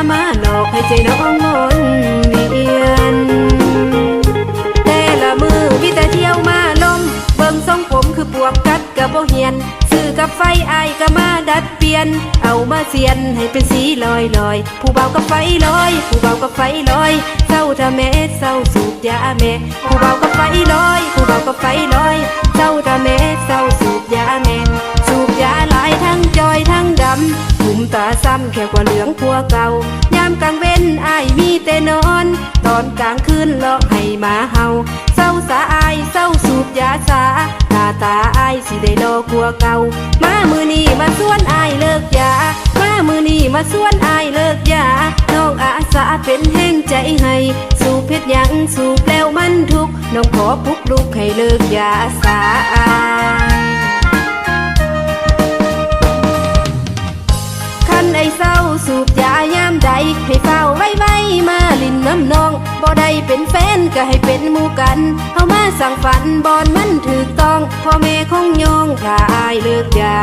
มาหลอกให้ใจน้องวนเวียนแต่ละมือมีแต่เที่ยวมาลมเบิ่งทรงผมคือปวกกัดกับบ่เหียนซื้อกับไฟอายก็มาดัดเปลี่ยนเอามาเสียนให้เป็นสีลอยลอยผู้เบากับไฟลอยผู้เบากับไฟลอยเศร้าทำแม่เศร้าสูบยาแม่ผู้เบากับไฟลอยผู้เบากับไฟลอยเศร้าทำแม่เศร้าสูบยาแม่สูบยาหลายทั้งจอยทั้งดำหุ่มตาซ้ำแค่กว่าเหลืองพัวเก่ายามกลางเว้นอายมีแต่นอนตอนกลางคืนเลาะให้หมาเห่าเศร้าสาอายเศร้าสูบยาสาหน้าตาอายสิได้รอกลัวเก่ามามือนี้มาส่วนอายเลิกยามามือนี้มาส่วนอายเลิกยาน้องอาสาเป็นแห้งใจให้สูบเพชรยังสูบแล้วมันทุกน้องขอปลุกลุกให้เลิกยาสาอายคันไอ้เศร้าสูบยายามใดให้เฝ้าไว้ไว้มาลินน้ำนองบ่ได้เป็นแฟนก็ให้เป็นหมู่กันเฮามาสั่งฝันบอนมันถูกต้องพ่อแม่คงยองถ้าอายเลิกยา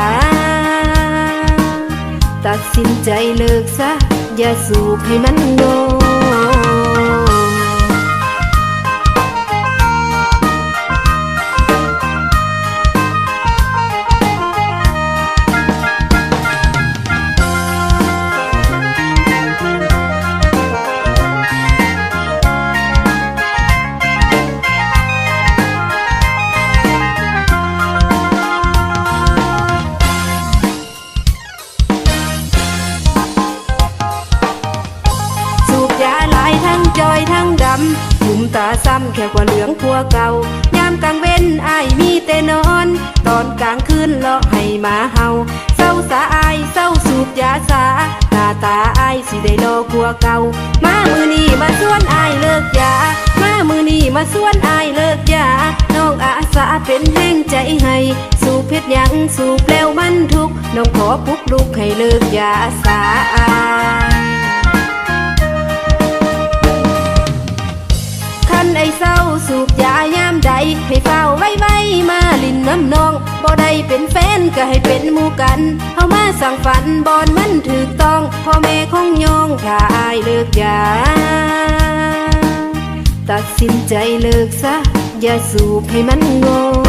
ตัดสินใจเลิกซะอย่าสูบให้มันโง่จอยทั้งดำหุ่มตาซ้ำแค่กว่าเหลืองพัวเก่ายามกลางเว้นอายมีแต่นอนตอนกลางคืนเลาะให้หมาเห่าเศร้าสาอายเศร้าสูบยาสาหน้าตาอายสิได้รอกลัวเก่ามามือนี้มาส่วนอายเลิกยามามือนี้มาส่วนอายเลิกยาน้องอาสาเป็นแห้งใจให้สูบเพชรยังสูบแล้วมันทุกน้องขอปลุกลุกให้เลิกยาสาอายไอ้เศร้าสูบยายามใดให้เฝ้าไว้ไว้มาลินน้ำนองบ่ได้เป็นแฟนก็ให้เป็นหมู่กันเฮามาสั่งฝันบอนมันถูกต้องพ่อแม่คงยองถ้าอายเลิกยาตัดสินใจเลิกซะอย่าสูบให้มันโง่